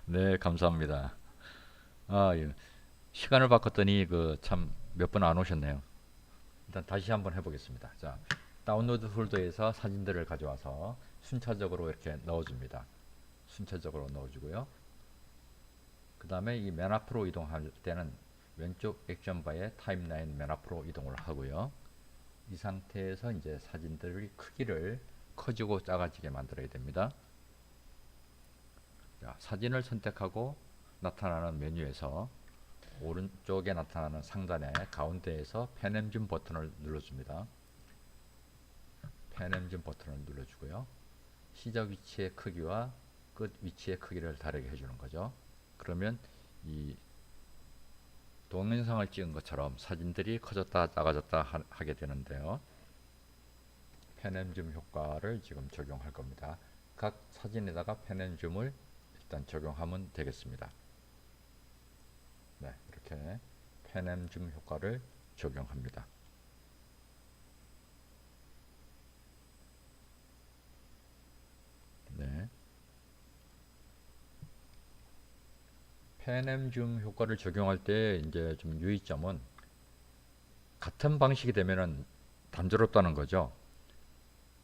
네, 감사합니다. 예. 시간을 바꿨더니 그 참 몇 분 안 오셨네요. 일단 다시 한번 해보겠습니다. 자, 다운로드 폴더에서 사진들을 가져와서 순차적으로 이렇게 넣어줍니다. 순차적으로 넣어주고요. 그 다음에 이 맨 앞으로 이동할 때는 왼쪽 액션 바에 타임라인 맨 앞으로 이동을 하고요. 이 상태에서 이제 사진들의 크기를 커지고 작아지게 만들어야 됩니다. 자, 사진을 선택하고 나타나는 메뉴에서 오른쪽에 나타나는 상단의 가운데에서 펜 앤 줌 버튼을 눌러줍니다. 펜 앤 줌 버튼을 눌러주고요. 시작 위치의 크기와 끝 위치의 크기를 다르게 해주는 거죠. 그러면 이 동영상을 찍은 것처럼 사진들이 커졌다 작아졌다 하게 되는데요. 펜 앤 줌 효과를 지금 적용할 겁니다. 각 사진에다가 펜 앤 줌을 일단 적용하면 되겠습니다. 네, 이렇게 펜 앤 줌 효과를 적용합니다. 네. 펜 앤 줌 효과를 적용할 때 이제 좀 유의점은 같은 방식이 되면은 단조롭다는 거죠.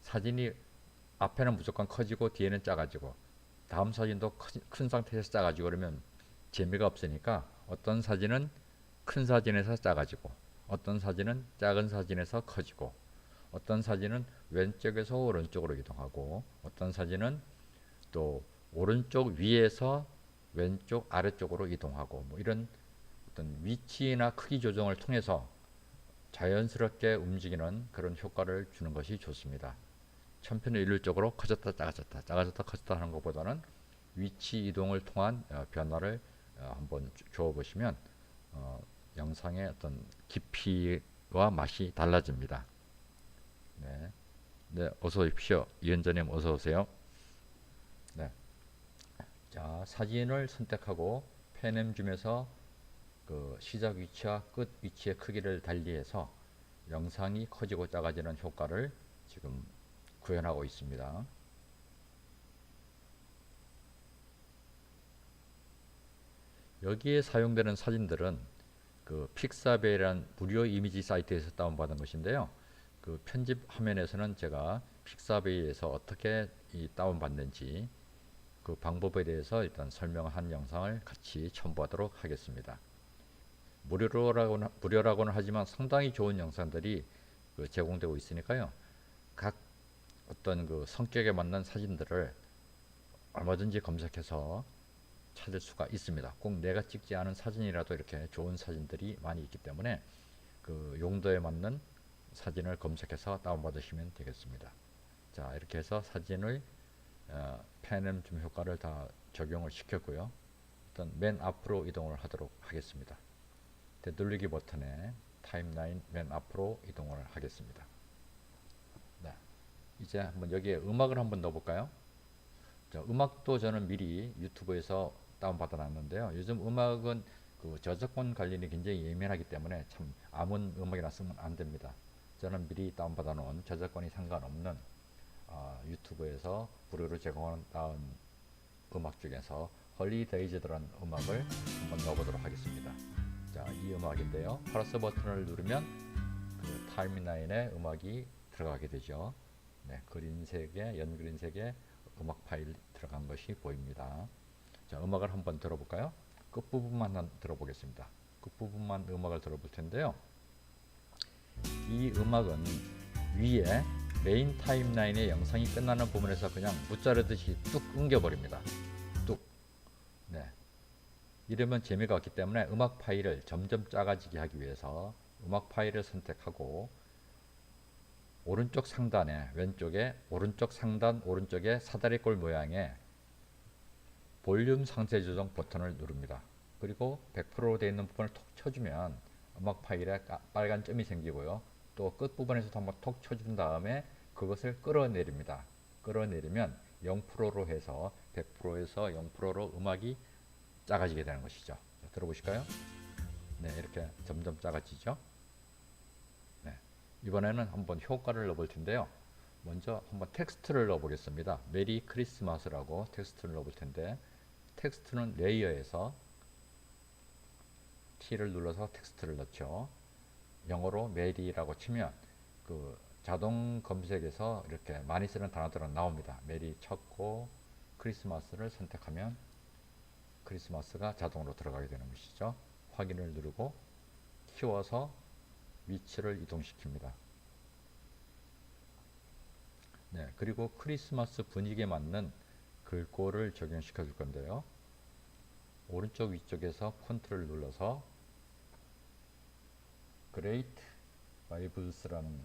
사진이 앞에는 무조건 커지고 뒤에는 작아지고 다음 사진도 큰 상태에서 작아지고 그러면 재미가 없으니까 어떤 사진은 큰 사진에서 작아지고 어떤 사진은 작은 사진에서 커지고 어떤 사진은 왼쪽에서 오른쪽으로 이동하고 어떤 사진은 또 오른쪽 위에서 왼쪽 아래쪽으로 이동하고 뭐 이런 어떤 위치나 크기 조정을 통해서 자연스럽게 움직이는 그런 효과를 주는 것이 좋습니다. 천편일률적으로 커졌다 작아졌다 작아졌다 커졌다 하는 것보다는 위치 이동을 통한 변화를 한번 주어 보시면 어, 영상의 어떤 깊이와 맛이 달라집니다. 네, 네, 어서 오십시오. 이현자님 어서 오세요. 네, 자 사진을 선택하고 펜 줌에서 그 시작 위치와 끝 위치의 크기를 달리해서 영상이 커지고 작아지는 효과를 지금 구현하고 있습니다. 여기에 사용되는 사진들은 그 픽사베이라는 무료 이미지 사이트에서 다운받은 것인데요. 그 편집 화면에서는 제가 픽사베이에서 어떻게 이 다운받는지 그 방법에 대해서 일단 설명한 영상을 같이 첨부하도록 하겠습니다. 무료라고는 하지만 상당히 좋은 영상들이 그 제공되고 있으니까요. 각 어떤 그 성격에 맞는 사진들을 얼마든지 검색해서 찾을 수가 있습니다. 꼭 내가 찍지 않은 사진이라도 이렇게 좋은 사진들이 많이 있기 때문에 그 용도에 맞는 사진을 검색해서 다운받으시면 되겠습니다. 자, 이렇게 해서 사진을 펜앤줌 효과를 다 적용을 시켰고요. 일단 맨 앞으로 이동을 하도록 하겠습니다. 되돌리기 버튼에 타임라인 맨 앞으로 이동을 하겠습니다. 네, 이제 한번 여기에 음악을 한번 넣어볼까요? 자, 음악도 저는 미리 유튜브에서 다운받아 놨는데요. 요즘 음악은 그 저작권 관리는 굉장히 예민하기 때문에 참 아무 음악이나 쓰면 안 됩니다. 저는 미리 다운받아 놓은 저작권이 상관없는 유튜브에서 무료로 제공하는 다운 음악 중에서 헐리데이즈라는 음악을 한번 넣어보도록 하겠습니다. 자, 이 음악인데요. 플러스 버튼을 누르면 그 타임라인에 음악이 들어가게 되죠. 네, 그린색의 연그린색의 음악 파일 들어간 것이 보입니다. 자, 음악을 한번 들어볼까요? 끝부분만 들어보겠습니다. 끝부분만 음악을 들어볼 텐데요. 이 음악은 위에 메인 타임라인의 영상이 끝나는 부분에서 그냥 무자르듯이 뚝 끊겨버립니다. 뚝. 네. 이러면 재미가 없기 때문에 음악 파일을 점점 작아지게 하기 위해서 음악 파일을 선택하고 오른쪽 상단에 왼쪽에 오른쪽 상단 오른쪽에 사다리꼴 모양의 볼륨 상세 조정 버튼을 누릅니다. 그리고 100% 되어 있는 부분을 톡 쳐주면 음악 파일에 빨간 점이 생기고요. 또 끝부분에서도 한번 톡 쳐준 다음에 그것을 끌어내립니다. 끌어내리면 0%로 해서 100%에서 0%로 음악이 작아지게 되는 것이죠. 자, 들어보실까요? 네, 이렇게 점점 작아지죠. 네, 이번에는 한번 효과를 넣어볼 텐데요. 먼저 한번 텍스트를 넣어보겠습니다. 메리 크리스마스라고 텍스트를 넣어볼 텐데 텍스트는 레이어에서 T를 눌러서 텍스트를 넣죠. 영어로 메리라고 치면 그 자동 검색에서 이렇게 많이 쓰는 단어들은 나옵니다. 메리 쳤고 크리스마스를 선택하면 크리스마스가 자동으로 들어가게 되는 것이죠. 확인을 누르고 키워서 위치를 이동시킵니다. 네, 그리고 크리스마스 분위기에 맞는 글꼴을 적용시켜 줄 건데요. 오른쪽 위쪽에서 폰트를 눌러서 Great Vibes라는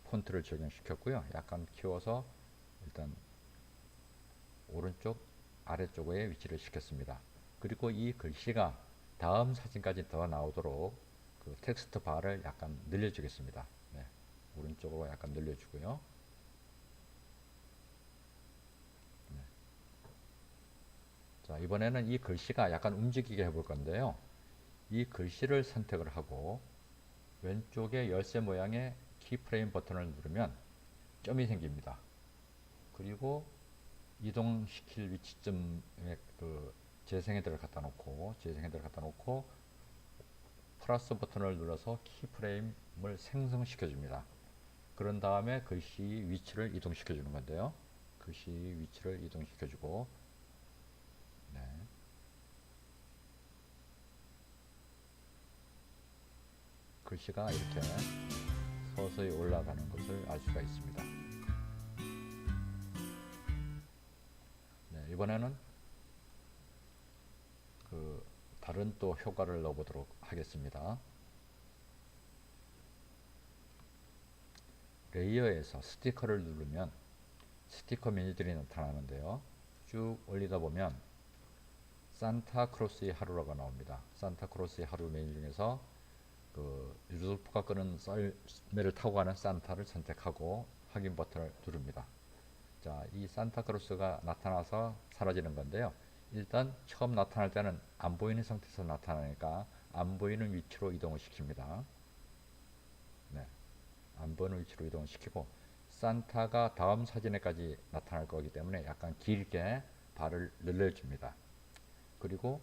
폰트를 적용시켰고요. 약간 키워서 일단 오른쪽 아래쪽에 위치를 시켰습니다. 그리고 이 글씨가 다음 사진까지 더 나오도록 그 텍스트 바를 약간 늘려주겠습니다. 네, 오른쪽으로 약간 늘려주고요. 네. 자, 이번에는 이 글씨가 약간 움직이게 해볼 건데요. 이 글씨를 선택을 하고 왼쪽에 열쇠 모양의 키프레임 버튼을 누르면 점이 생깁니다. 그리고 이동시킬 위치점에 그 재생헤더를 갖다 놓고 플러스 버튼을 눌러서 키프레임을 생성시켜 줍니다. 그런 다음에 글씨 위치를 이동시켜 주는 건데요. 글씨 위치를 이동시켜 주고 네. 글씨가 이렇게 서서히 올라가는 것을 알 수가 있습니다. 네, 이번에는 그 다른 또 효과를 넣어보도록 하겠습니다. 레이어에서 스티커를 누르면 스티커 메뉴들이 나타나는데요. 쭉 올리다 보면 산타크로스의 하루라고 나옵니다. 산타크로스의 하루 메뉴 중에서 그 루돌프가 끄는 썰매를 타고 가는 산타를 선택하고 확인 버튼을 누릅니다. 자, 이 산타크로스가 나타나서 사라지는 건데요. 일단 처음 나타날 때는 안 보이는 상태에서 나타나니까 안 보이는 위치로 이동을 시킵니다. 네, 안 보이는 위치로 이동을 시키고 산타가 다음 사진에까지 나타날 거기 때문에 약간 길게 발을 늘려줍니다. 그리고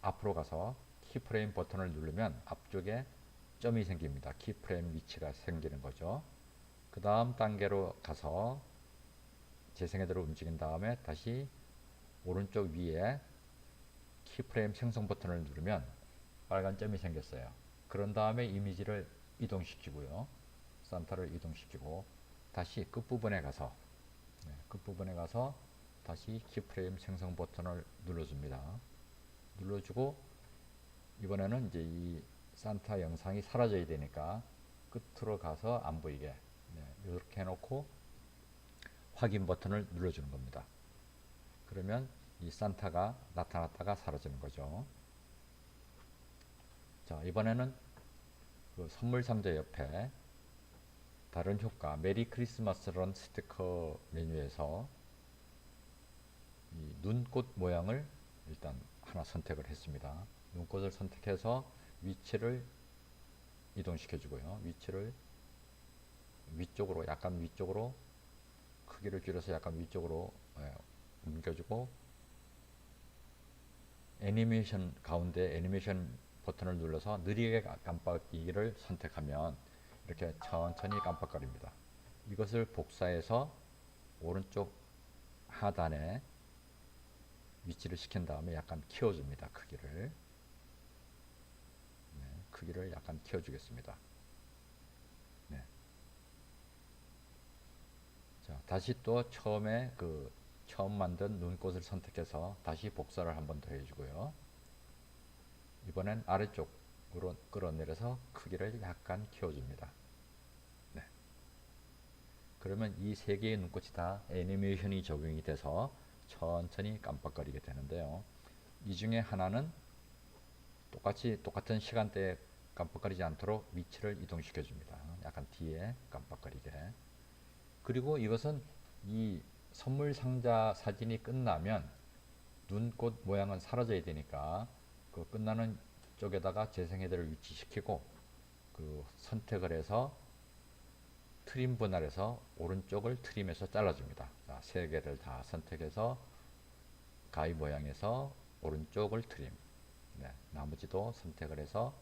앞으로 가서 키프레임 버튼을 누르면 앞쪽에 점이 생깁니다. 키프레임 위치가 생기는 거죠. 그 다음 단계로 가서 재생헤더로 움직인 다음에 다시 오른쪽 위에 키프레임 생성 버튼을 누르면 빨간 점이 생겼어요. 그런 다음에 이미지를 이동시키고요. 산타를 이동시키고 다시 끝부분에 가서 다시 키프레임 생성 버튼을 눌러줍니다. 눌러주고 이번에는 이제 이 산타 영상이 사라져야 되니까 끝으로 가서 안 보이게 이렇게 해놓고 확인 버튼을 눌러주는 겁니다. 그러면 이 산타가 나타났다가 사라지는 거죠. 자, 이번에는 그 선물 상자 옆에 다른 효과 메리 크리스마스라는 스티커 메뉴에서 이 눈꽃 모양을 일단 하나 선택을 했습니다. 눈꽃을 선택해서 위치를 이동시켜 주고요. 위치를 위쪽으로 약간 위쪽으로 크기를 줄여서 약간 위쪽으로 옮겨주고 애니메이션 가운데 애니메이션 버튼을 눌러서 느리게 깜빡이기를 선택하면 이렇게 천천히 깜빡거립니다. 이것을 복사해서 오른쪽 하단에 위치를 시킨 다음에 약간 키워줍니다. 크기를 약간 키워주겠습니다. 네. 자, 다시 또 처음 만든 눈꽃을 선택해서 다시 복사를 한 번 더 해주고요. 이번엔 아래쪽으로 끌어내려서 크기를 약간 키워줍니다. 네. 그러면 이 세 개의 눈꽃이 다 애니메이션이 적용이 돼서 천천히 깜빡거리게 되는데요. 이 중에 하나는 똑같은 시간대에 깜빡거리지 않도록 위치를 이동시켜 줍니다. 약간 뒤에 깜빡거리게. 그리고 이것은 이 선물 상자 사진이 끝나면 눈꽃 모양은 사라져야 되니까 그 끝나는 쪽에다가 재생헤더를 위치시키고 그 선택을 해서 트림 분할해서 오른쪽을 트림해서 잘라줍니다. 자, 세 개를 다 선택해서 가위 모양에서 오른쪽을 트림. 네, 나머지도 선택을 해서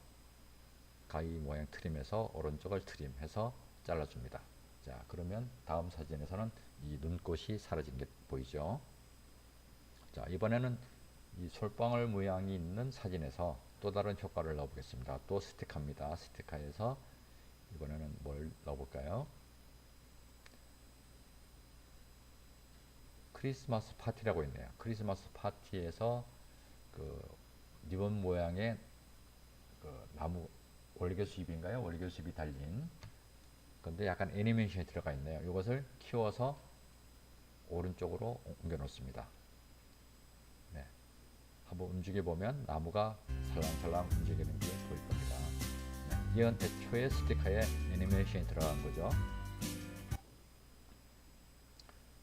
가위 모양 트림해서 오른쪽을 트림해서 잘라줍니다. 자, 그러면 다음 사진에서는 이 눈꽃이 사라진 게 보이죠? 자, 이번에는 이 솔방울 모양이 있는 사진에서 또 다른 효과를 넣어보겠습니다. 또 스티커입니다. 스티커에서 이번에는 뭘 넣어볼까요? 크리스마스 파티라고 있네요. 크리스마스 파티에서 그 리본 모양의 그 나무 월계수잎인가요? 월계수잎이 달린 근데 약간 애니메이션이 들어가 있네요. 이것을 키워서 오른쪽으로 옮겨 놓습니다. 네. 한번 움직여 보면 나무가 살랑살랑 움직이는 게 보일 겁니다. 네. 이건 애초에 스티커에 애니메이션이 들어간 거죠.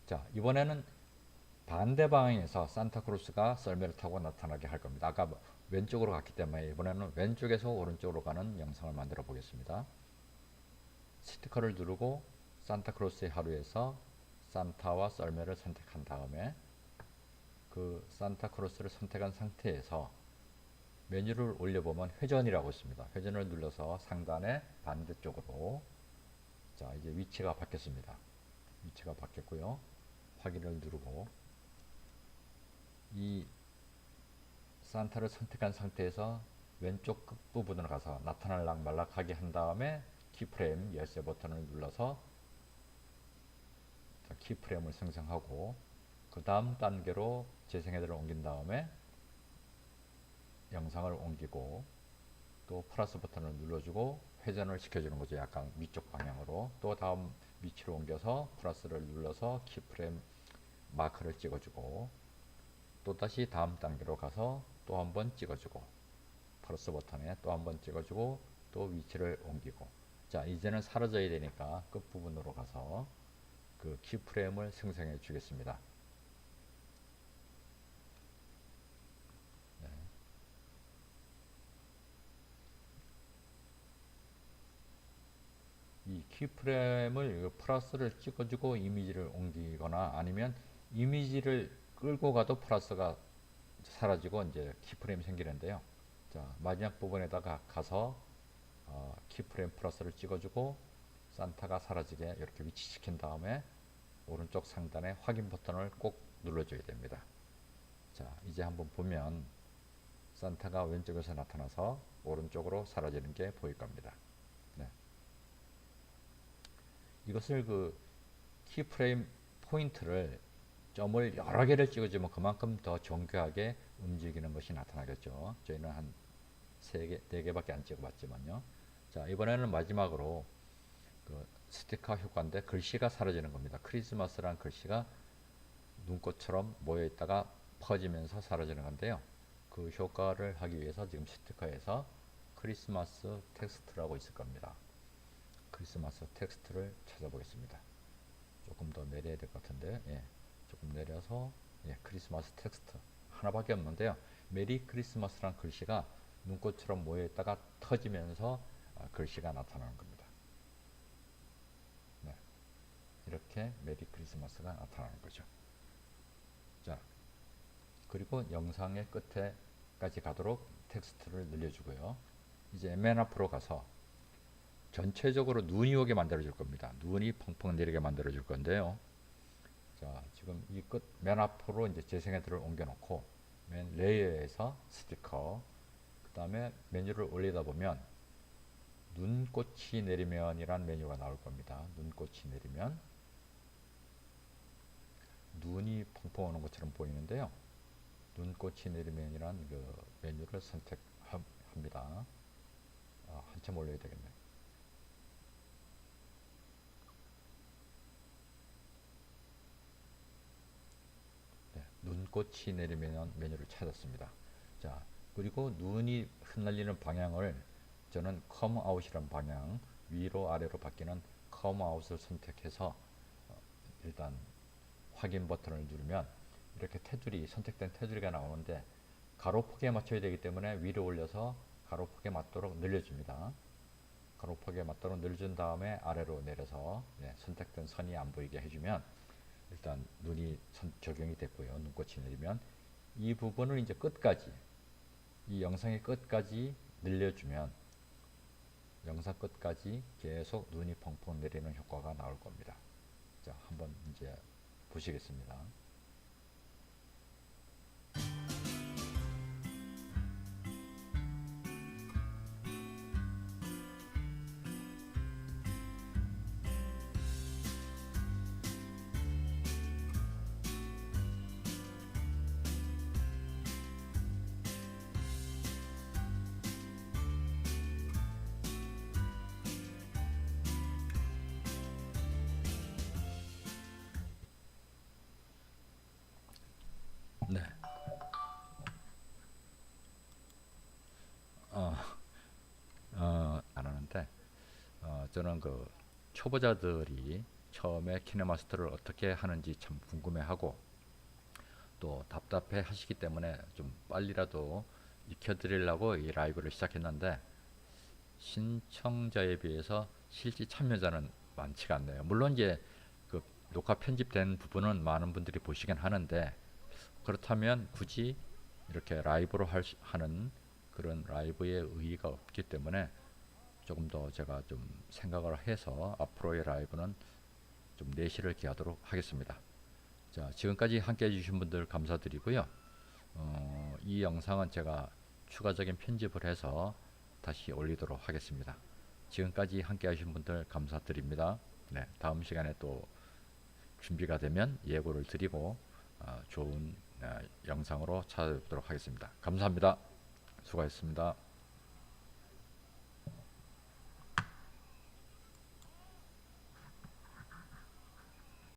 자, 이번에는 반대 방향에서 산타크로스가 썰매를 타고 나타나게 할 겁니다. 아까 왼쪽으로 갔기 때문에 이번에는 왼쪽에서 오른쪽으로 가는 영상을 만들어 보겠습니다. 스티커를 누르고 산타크로스의 하루에서 산타와 썰매를 선택한 다음에 그 산타크로스를 선택한 상태에서 메뉴를 올려보면 회전이라고 있습니다. 회전을 눌러서 상단의 반대쪽으로 자 이제 위치가 바뀌었습니다. 위치가 바뀌었고요. 확인을 누르고 이 산타를 선택한 상태에서 왼쪽 끝부분으로 가서 나타날락 말락하게 한 다음에 키프레임 열쇠 버튼을 눌러서 키프레임을 생성하고 그 다음 단계로 재생헤드를 옮긴 다음에 영상을 옮기고 또 플러스 버튼을 눌러주고 회전을 시켜주는 거죠. 약간 위쪽 방향으로 또 다음 위치로 옮겨서 플러스를 눌러서 키프레임 마크를 찍어주고 또다시 다음 단계로 가서 또 한번 찍어주고 플러스 버튼에 또 한번 찍어주고 또 위치를 옮기고 자 이제는 사라져야 되니까 끝부분으로 가서 그 키프레임을 생성해 주겠습니다. 네. 이 키프레임을 플러스를 찍어주고 이미지를 옮기거나 아니면 이미지를 끌고 가도 플러스가 사라지고 이제 키프레임이 생기는데요. 자 마지막 부분에다가 가서 키프레임 플러스를 찍어주고 산타가 사라지게 이렇게 위치시킨 다음에 오른쪽 상단에 확인 버튼을 꼭 눌러줘야 됩니다. 자 이제 한번 보면 산타가 왼쪽에서 나타나서 오른쪽으로 사라지는 게 보일 겁니다. 네. 이것을 그 키프레임 포인트를 점을 여러 개를 찍어주면 그만큼 더 정교하게 움직이는 것이 나타나겠죠. 저희는 한 3개, 4개밖에 안 찍어봤지만요. 자 이번에는 마지막으로 그 스티커 효과인데 글씨가 사라지는 겁니다. 크리스마스란 글씨가 눈꽃처럼 모여있다가 퍼지면서 사라지는 건데요. 그 효과를 하기 위해서 지금 스티커에서 크리스마스 텍스트라고 있을 겁니다. 크리스마스 텍스트를 찾아보겠습니다. 조금 더 내려야 될 것 같은데 예, 조금 내려서 예, 크리스마스 텍스트 하나밖에 없는데요. 메리 크리스마스란 글씨가 눈꽃처럼 모여있다가 터지면서 글씨가 나타나는 겁니다. 네, 이렇게 메리 크리스마스가 나타나는 거죠. 자, 그리고 영상의 끝에까지 가도록 텍스트를 늘려주고요. 이제 맨 앞으로 가서 전체적으로 눈이 오게 만들어 줄 겁니다. 눈이 펑펑 내리게 만들어 줄 건데요. 자, 지금 이 끝 맨 앞으로 이제 재생헤드를 옮겨 놓고 맨 레이어에서 스티커 그 다음에 메뉴를 올리다 보면 눈꽃이 내리면이란 메뉴가 나올 겁니다. 눈꽃이 내리면 눈이 펑펑 오는 것처럼 보이는데요. 눈꽃이 내리면이란 그 메뉴를 선택합니다. 한참 올려야 되겠네요. 네, 눈꽃이 내리면 메뉴를 찾았습니다. 자, 그리고 눈이 흩날리는 방향을 저는 come out이라는 방향 위로 아래로 바뀌는 come out을 선택해서 일단 확인 버튼을 누르면 이렇게 테두리 선택된 테두리가 나오는데 가로폭에 맞춰야 되기 때문에 위로 올려서 가로폭에 맞도록 늘려줍니다. 가로폭에 맞도록 늘려준 다음에 아래로 내려서 네, 선택된 선이 안 보이게 해주면 일단 눈이 적용이 됐고요. 눈꽃이 내리면 이 부분을 이제 끝까지, 이 영상의 끝까지 늘려주면 영상 끝까지 계속 눈이 펑펑 내리는 효과가 나올 겁니다. 자, 한번 이제 보시겠습니다. 네. 어, 안 하는데, 저는 그 초보자들이 처음에 키네마스터를 어떻게 하는지 참 궁금해하고 또 답답해 하시기 때문에 좀 빨리라도 익혀드리려고 이 라이브를 시작했는데, 신청자에 비해서 실제 참여자는 많지가 않네요. 물론 이제 그 녹화 편집된 부분은 많은 분들이 보시긴 하는데, 그렇다면 굳이 이렇게 라이브로 하는 그런 라이브의 의의가 없기 때문에 조금 더 제가 좀 생각을 해서 앞으로의 라이브는 좀 내실을 기하도록 하겠습니다. 자, 지금까지 함께 해주신 분들 감사드리고요. 이 영상은 제가 추가적인 편집을 해서 다시 올리도록 하겠습니다. 지금까지 함께 하신 분들 감사드립니다. 네, 다음 시간에 또 준비가 되면 예고를 드리고 좋은 영상으로 찾아뵙도록 하겠습니다. 감사합니다. 수고하셨습니다.